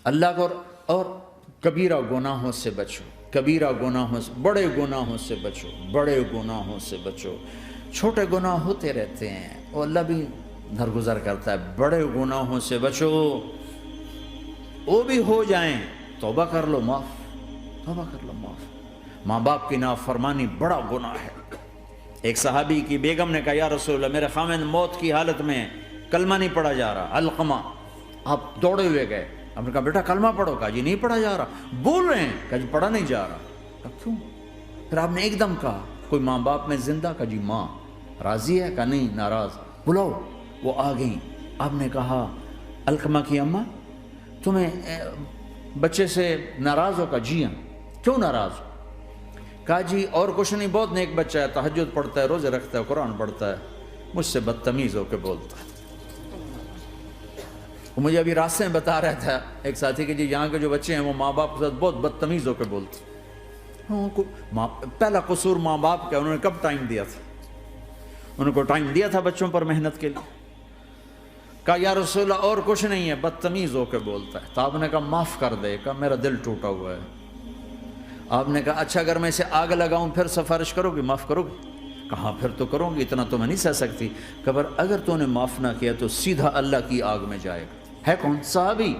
اللہ کو اور کبیرہ گناہوں سے بچو، کبیرہ گناہوں سے، بڑے گناہوں سے بچو، بڑے گناہوں سے بچو۔ چھوٹے گناہ ہوتے رہتے ہیں اور اللہ بھی درگزر کرتا ہے، بڑے گناہوں سے بچو، وہ بھی ہو جائیں توبہ کر لو معاف، توبہ کر لو معاف۔ ماں باپ کی نافرمانی بڑا گناہ ہے۔ ایک صحابی کی بیگم نے کہا یا رسول اللہ میرے خاوند موت کی حالت میں کلمہ نہیں پڑھا جا رہا، علقمہ۔ آپ دوڑے ہوئے گئے، آپ نے کہا بیٹا کلمہ پڑھو، کہا جی نہیں پڑھا جا رہا، بول رہے ہیں، کہا جی پڑھا نہیں جا رہا، کہا کیوں؟ پھر آپ نے ایک دم کہا کوئی ماں باپ میں زندہ؟ کہا جی ماں راضی ہے؟ کہا نہیں ناراض، بلاؤ۔ وہ آ گئیں، آپ نے کہا علقمہ کی اماں تمہیں بچے سے ناراض ہو؟ کہا جی ہاں۔ کیوں ناراض ہو؟ کہا جی اور کچھ نہیں، بہت نیک بچہ ہے، تہجد پڑھتا ہے، روزے رکھتا ہے، قرآن پڑھتا ہے، مجھ سے بدتمیز ہو کے بولتا ہے۔ وہ مجھے ابھی راستے میں بتا رہا تھا ایک ساتھی کہ جی یہاں کے جو بچے ہیں وہ ماں باپ کے ساتھ بہت بدتمیز ہو کے بولتے ہیں۔ پہلا قصور ماں باپ کا، انہوں نے کب ٹائم دیا تھا؟ انہوں کو ٹائم دیا تھا بچوں پر محنت کے لیے؟ کہا یا رسول اللہ اور کچھ نہیں ہے، بدتمیز ہو کے بولتا ہے۔ تو آپ نے کہا معاف کر دے، کہا میرا دل ٹوٹا ہوا ہے۔ آپ نے کہا اچھا اگر میں اسے آگ لگاؤں پھر سفارش کرو گی، معاف کرو گی؟ کہا پھر تو کروں گی، اتنا تو میں نہیں سہ سکتی۔ کہ اگر تو نے معاف نہ کیا تو سیدھا اللہ کی آگ میں جائے گا۔ ہے کون؟ صحابی۔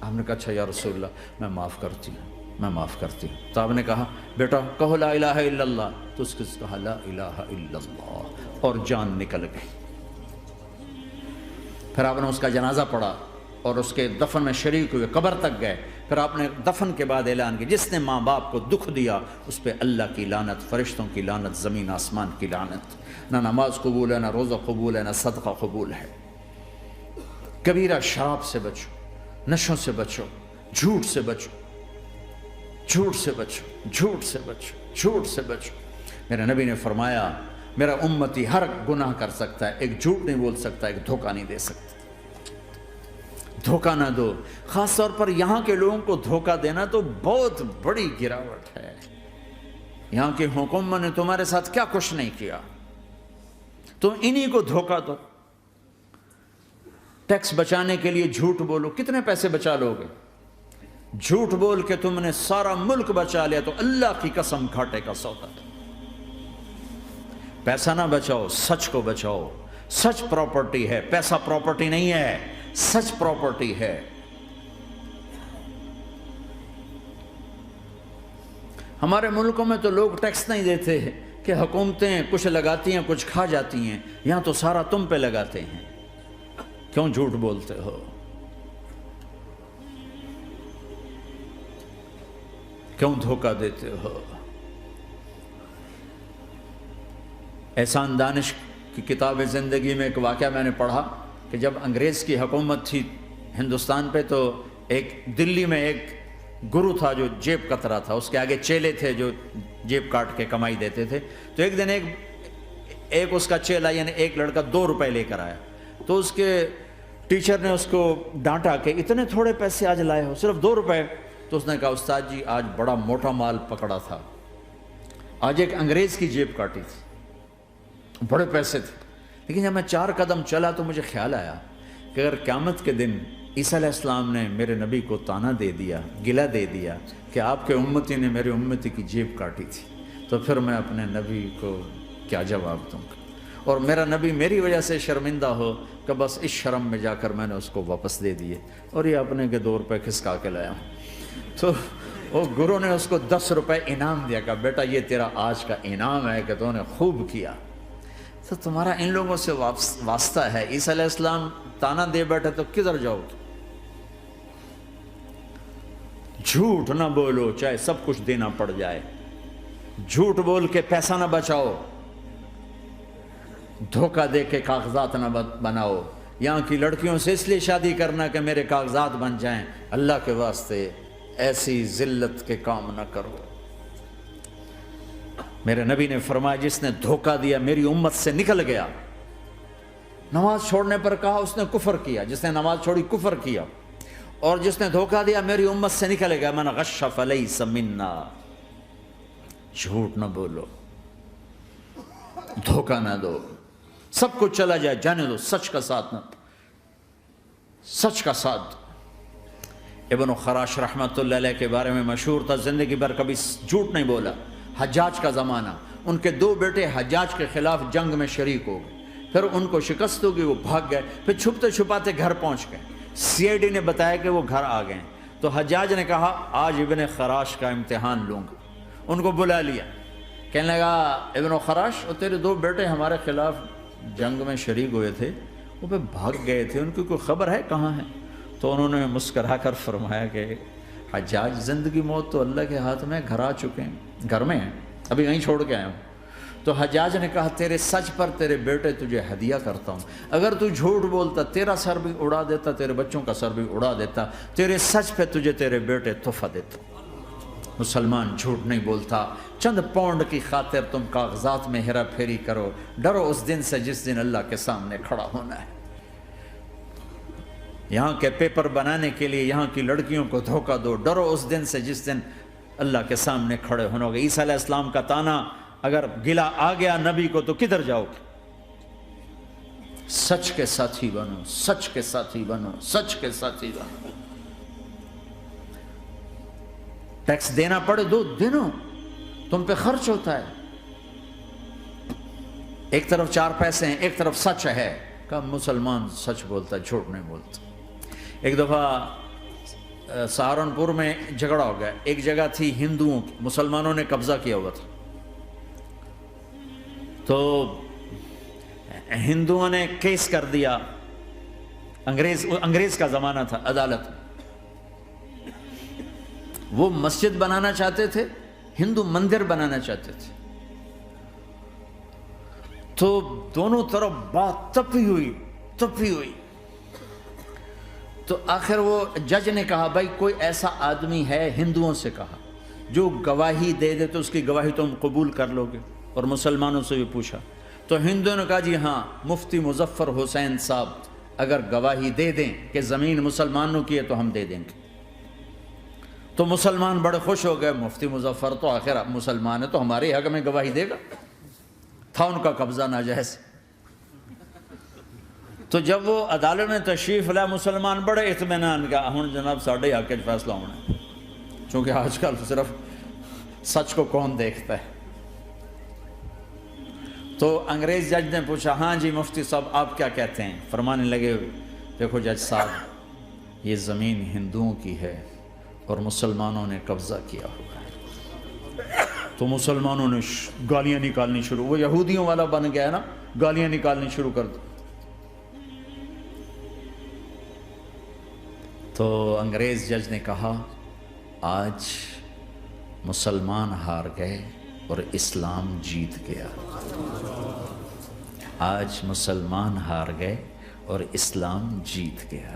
آپ نے کہا اچھا یا رسول اللہ میں معاف کرتی ہوں، میں معاف کرتی ہوں۔ تو آپ نے کہا بیٹا کہو لا الہ الا اللہ، تو اس کے کہا لا الہ الا اللہ اور جان نکل گئی۔ پھر آپ نے اس کا جنازہ پڑھا اور اس کے دفن میں شریک ہوئے، قبر تک گئے۔ پھر آپ نے دفن کے بعد اعلان کیا جس نے ماں باپ کو دکھ دیا اس پہ اللہ کی لعنت، فرشتوں کی لعنت، زمین آسمان کی لعنت۔ نہ نماز قبول ہے، نہ روزہ قبول ہے، نہ صدقہ قبول ہے۔ کبیرہ شراب سے بچو، نشوں سے بچو، جھوٹ سے بچو، جھوٹ سے بچو، جھوٹ سے بچو، جھوٹ سے بچو۔ میرے نبی نے فرمایا میرا امتی ہر گناہ کر سکتا ہے، ایک جھوٹ نہیں بول سکتا، ایک دھوکہ نہیں دے سکتا۔ دھوکہ نہ دو، خاص طور پر یہاں کے لوگوں کو دھوکہ دینا تو بہت بڑی گراوٹ ہے۔ یہاں کی حکومت نے تمہارے ساتھ کیا کچھ نہیں کیا، تم انہی کو دھوکہ دو۔ ٹیکس بچانے کے لیے جھوٹ بولو، کتنے پیسے بچا لو گے؟ جھوٹ بول کے تم نے سارا ملک بچا لیا تو اللہ کی قسم گھاٹے کا سودا۔ پیسہ نہ بچاؤ، سچ کو بچاؤ۔ سچ پراپرٹی ہے، پیسہ پراپرٹی نہیں ہے، سچ پراپرٹی ہے۔ ہمارے ملکوں میں تو لوگ ٹیکس نہیں دیتے کہ حکومتیں کچھ لگاتی ہیں کچھ کھا جاتی ہیں، یہاں تو سارا تم پہ لگاتے ہیں۔ کیوں جھوٹ بولتے ہو؟ کیوں دھوکہ دیتے ہو؟ احسان دانش کی کتاب زندگی میں ایک واقعہ میں نے پڑھا کہ جب انگریز کی حکومت تھی ہندوستان پہ تو ایک دلی میں ایک گرو تھا جو جیب کترا تھا، اس کے آگے چیلے تھے جو جیب کاٹ کے کمائی دیتے تھے۔ تو ایک دن ایک اس کا چیلا یعنی ایک لڑکا 2 روپے لے کر آیا، تو اس کے ٹیچر نے اس کو ڈانٹا کہ اتنے تھوڑے پیسے آج لائے ہو، صرف 2 روپے۔ تو اس نے کہا استاد جی آج بڑا موٹا مال پکڑا تھا، آج ایک انگریز کی جیب کاٹی تھی، بڑے پیسے تھے۔ لیکن جب میں 4 قدم چلا تو مجھے خیال آیا کہ اگر قیامت کے دن عیسیٰ علیہ السلام نے میرے نبی کو طعنہ دے دیا، گلہ دے دیا کہ آپ کے امتی نے میرے امتی کی جیب کاٹی تھی، تو پھر میں اپنے نبی کو کیا جواب دوں گا؟ اور میرا نبی میری وجہ سے شرمندہ ہو کہ بس اس شرم میں جا کر میں نے اس کو واپس دے دیے اور یہ اپنے کے 2 روپے کھسکا کے لایا ہوں۔ تو وہ گرو نے اس کو 10 روپے انعام دیا کہ بیٹا یہ تیرا آج کا انعام ہے کہ تو نے خوب کیا۔ تو تمہارا ان لوگوں سے واسطہ ہے، عیسیٰ علیہ السلام طعنہ دے بیٹھے تو کدھر جاؤ؟ جھوٹ نہ بولو چاہے سب کچھ دینا پڑ جائے، جھوٹ بول کے پیسہ نہ بچاؤ، دھوکہ دے کے کاغذات نہ بناؤ۔ یہاں کی لڑکیوں سے اس لیے شادی کرنا کہ میرے کاغذات بن جائیں، اللہ کے واسطے ایسی ذلت کے کام نہ کرو۔ میرے نبی نے فرمایا جس نے دھوکہ دیا میری امت سے نکل گیا۔ نماز چھوڑنے پر کہا اس نے کفر کیا، جس نے نماز چھوڑی کفر کیا، اور جس نے دھوکہ دیا میری امت سے نکل گیا۔ من غش فلیس منا۔ جھوٹ نہ بولو، دھوکہ نہ دو، سب کچھ چلا جائے جانے دو، سچ کا ساتھ نہ، سچ کا ساتھ دو۔ ابن خراش رحمۃ اللہ علیہ کے بارے میں مشہور تھا، زندگی بھر کبھی جھوٹ نہیں بولا۔ حجاج کا زمانہ، ان کے 2 بیٹے حجاج کے خلاف جنگ میں شریک ہو گئے، پھر ان کو شکست ہوگی، وہ بھاگ گئے، پھر چھپتے چھپاتے گھر پہنچ گئے، سی آئی ڈی نے بتایا کہ وہ گھر آ گئے، تو حجاج نے کہا آج ابن خراش کا امتحان لوں گا۔ ان کو بلا لیا، کہنے لگا ابن خراش، اور تیرے 2 بیٹے ہمارے خلاف جنگ میں شریک ہوئے تھے، وہ پہ بھاگ گئے تھے، ان کی کوئی خبر ہے کہاں ہے؟ تو انہوں نے مسکرا کر فرمایا کہ حجاج، زندگی موت تو اللہ کے ہاتھ میں، گھر آ چکے ہیں، گھر میں ہیں، ابھی یہیں چھوڑ کے آیا ہوں۔ تو حجاج نے کہا تیرے سچ پر تیرے بیٹے تجھے ہدیہ کرتا ہوں، اگر تو جھوٹ بولتا تیرا سر بھی اڑا دیتا، تیرے بچوں کا سر بھی اڑا دیتا، تیرے سچ پہ تجھے تیرے بیٹے تحفہ دیتا۔ مسلمان جھوٹ نہیں بولتا، چند پاؤنڈ کی خاطر تم کاغذات میں ہیرا پھیری کرو، ڈرو اس دن سے جس دن اللہ کے سامنے کھڑا ہونا ہے۔ یہاں کے پیپر بنانے کے لیے یہاں کی لڑکیوں کو دھوکہ دو، ڈرو اس دن سے جس دن اللہ کے سامنے کھڑے ہونا ہوگا۔ عیسیٰ علیہ السلام کا تانا اگر گلا آ گیا نبی کو تو کدھر جاؤ گے؟ سچ کے ساتھی بنو، سچ کے ساتھی بنو، سچ کے ساتھی بنو۔ ٹیکس دینا پڑے دو، دینو، تم پہ خرچ ہوتا ہے۔ ایک طرف 4 پیسے ہیں، ایک طرف سچ ہے، کہ مسلمان سچ بولتا ہے، جھوٹ نہیں بولتا۔ ایک دفعہ سہارنپور میں جھگڑا ہو گیا، ایک جگہ تھی ہندوؤں کی، مسلمانوں نے قبضہ کیا ہوا تھا، تو ہندوؤں نے کیس کر دیا، انگریز کا زمانہ تھا، عدالت میں۔ وہ مسجد بنانا چاہتے تھے، ہندو مندر بنانا چاہتے تھے، تو دونوں طرف بات تپی ہوئی۔ تو آخر وہ جج نے کہا بھائی کوئی ایسا آدمی ہے، ہندوؤں سے کہا، جو گواہی دے دے تو اس کی گواہی تم قبول کر لو گے؟ اور مسلمانوں سے بھی پوچھا، تو ہندوؤں نے کہا جی ہاں، مفتی مظفر حسین صاحب اگر گواہی دے دیں کہ زمین مسلمانوں کی ہے تو ہم دے دیں گے۔ تو مسلمان بڑے خوش ہو گئے، مفتی مظفر تو آخر مسلمان ہے تو ہمارے حق میں گواہی دے گا، تھا ان کا قبضہ ناجائز۔ تو جب وہ عدالت میں تشریف لائے، مسلمان بڑے اطمینان کا، ہن جناب ساڈے حق وچ فیصلہ ہونا ہے، چونکہ آج کل صرف سچ کو کون دیکھتا ہے۔ تو انگریز جج نے پوچھا ہاں جی مفتی صاحب آپ کیا کہتے ہیں؟ فرمانے لگے دیکھو جج صاحب، یہ زمین ہندوؤں کی ہے اور مسلمانوں نے قبضہ کیا ہوا ہے۔ تو مسلمانوں نے گالیاں نکالنی شروع، وہ یہودیوں والا بن گیا نا، گالیاں نکالنی شروع کر دی۔ تو انگریز جج نے کہا آج مسلمان ہار گئے اور اسلام جیت گیا، آج مسلمان ہار گئے اور اسلام جیت گیا۔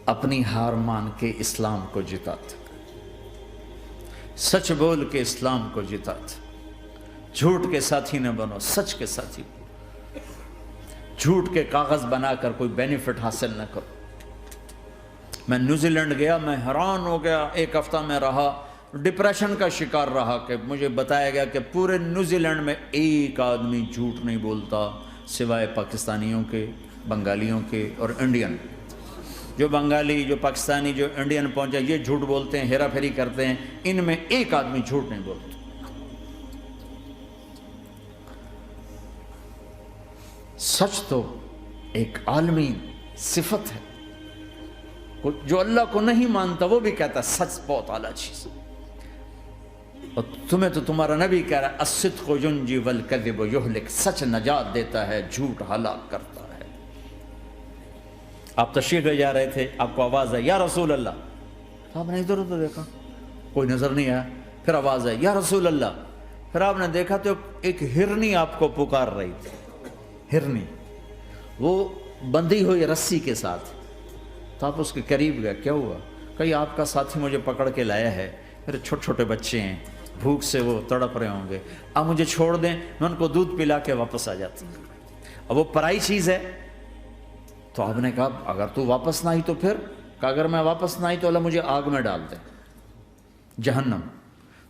اپنی ہار مان کے اسلام کو جتاتا، سچ بول کے اسلام کو جتاتا۔ جھوٹ کے ساتھی نہ بنو، سچ کے ساتھی۔ جھوٹ کے کاغذ بنا کر کوئی بینیفٹ حاصل نہ کرو۔ میں نیوزی لینڈ گیا، میں حیران ہو گیا، 1 ہفتہ میں رہا، ڈپریشن کا شکار رہا کہ مجھے بتایا گیا کہ پورے نیوزی لینڈ میں ایک آدمی جھوٹ نہیں بولتا سوائے پاکستانیوں کے، بنگالیوں کے اور انڈین۔ جو بنگالی، جو پاکستانی، جو انڈین پہنچے یہ جھوٹ بولتے ہیں، ہیرا پھیری کرتے ہیں، ان میں ایک آدمی جھوٹ نہیں بولتا۔ سچ تو ایک عالمی صفت ہے، جو اللہ کو نہیں مانتا وہ بھی کہتا ہے سچ بہت اعلیٰ چیز ہے۔ اور تمہیں تو تمہارا نبی کہہ رہا ہے الصدق ینجی والکذب یہلک، سچ نجات دیتا ہے، جھوٹ ہلاک کرتا ہے۔ آپ تشریف لے جا رہے تھے، آپ کو آواز آئی یا رسول اللہ، تو آپ نے ادھر ادھر دیکھا، کوئی نظر نہیں آیا، پھر آواز آئی یا رسول اللہ، پھر آپ نے دیکھا تو ایک ہرنی آپ کو پکار رہی تھی، ہرنی، وہ بندھی ہوئی رسی کے ساتھ۔ تو آپ اس کے قریب گئے، کیا ہوا؟ کہیں آپ کا ساتھی مجھے پکڑ کے لایا ہے، میرے چھوٹے چھوٹے بچے ہیں، بھوک سے وہ تڑپ رہے ہوں گے، آپ مجھے چھوڑ دیں، میں ان کو دودھ پلا کے واپس آ جاتا ہوں۔ اب وہ پرائی چیز ہے، تو آپ نے کہا اگر تو واپس نہ آئی تو پھر، کہ اگر میں واپس نہ آئی تو اللہ مجھے آگ میں ڈال دے، جہنم۔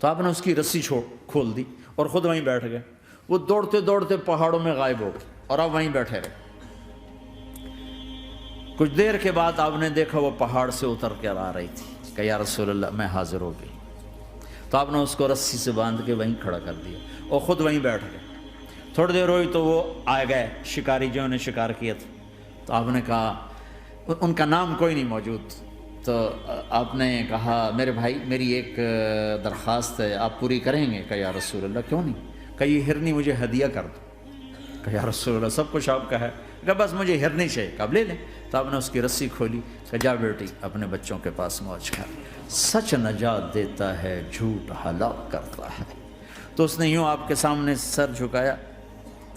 تو آپ نے اس کی رسی کھول دی اور خود وہیں بیٹھ گئے۔ وہ دوڑتے دوڑتے پہاڑوں میں غائب ہو گئے اور آپ وہیں بیٹھے رہے۔ کچھ دیر کے بعد آپ نے دیکھا وہ پہاڑ سے اتر کر آ رہی تھی کہ یا رسول اللہ میں حاضر ہو گئی. تو آپ نے اس کو رسی سے باندھ کے وہیں کھڑا کر دیا اور خود وہیں بیٹھ گئے. تھوڑی دیر ہوئی تو وہ آ گئے شکاری جو انہیں شکار کیا تھا. تو آپ نے کہا, ان کا نام کوئی نہیں موجود, تو آپ نے کہا میرے بھائی میری ایک درخواست ہے, آپ پوری کریں گے؟ کہ یا رسول اللہ کیوں نہیں؟ کہ یہ ہرنی مجھے ہدیہ کر دو. کہ یا رسول اللہ سب کچھ آپ کا ہے. کہ بس مجھے ہرنی چاہیے. کہ آپ لے لیں. تو آپ نے اس کی رسی کھولی. کہ جا بیٹی اپنے بچوں کے پاس موج کر. سچ نجات دیتا ہے, جھوٹ ہلاک کرتا ہے. تو اس نے یوں آپ کے سامنے سر جھکایا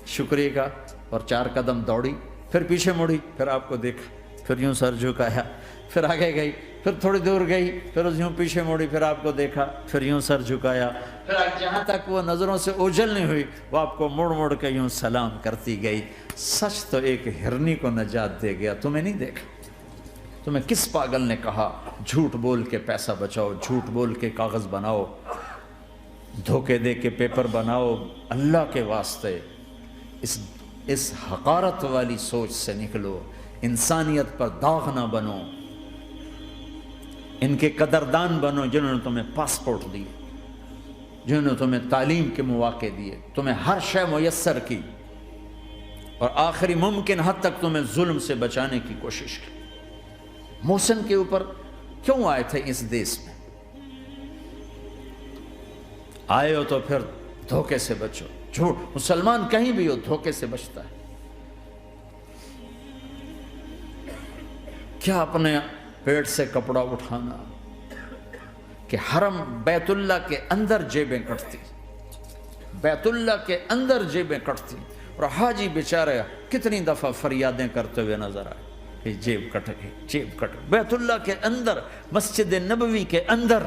شکریہ کا, اور 4 قدم دوڑی, پھر پیچھے مڑی, پھر آپ کو دیکھا, پھر یوں سر جھکایا, پھر آگے گئی, پھر تھوڑی دور گئی, پھر یوں پیچھے مڑی, پھر آپ کو دیکھا, پھر یوں سر جھکایا, پھر جہاں تک وہ نظروں سے اوجھل نہیں ہوئی وہ آپ کو مڑ مڑ کے یوں سلام کرتی گئی. سچ تو ایک ہرنی کو نجات دے گیا, تمہیں نہیں دیکھا. تمہیں کس پاگل نے کہا جھوٹ بول کے پیسہ بچاؤ, جھوٹ بول کے کاغذ بناؤ, دھوکے دے کے پیپر بناؤ؟ اللہ کے واسطے اس حقارت والی سوچ سے نکلو. انسانیت پر داغ نہ بنو. ان کے قدردان بنو جنہوں نے تمہیں پاسپورٹ دیے, جنہوں نے تمہیں تعلیم کے مواقع دیے, تمہیں ہر شے میسر کی, اور آخری ممکن حد تک تمہیں ظلم سے بچانے کی کوشش کی. محسن کے اوپر کیوں آئے تھے اس دیس میں؟ آئے ہو تو پھر دھوکے سے بچو. جھوٹ, مسلمان کہیں بھی ہو دھوکے سے بچتا ہے. کیا اپنے پیٹ سے کپڑا اٹھانا کہ حرم بیت اللہ کے اندر جیبیں کٹتی, بیت اللہ کے اندر جیبیں کٹتی, اور حاجی بیچارے کتنی دفعہ فریادیں کرتے ہوئے نظر آئے کہ جیب کٹ گئی, جیب کٹ. بیت اللہ کے اندر, مسجد نبوی کے اندر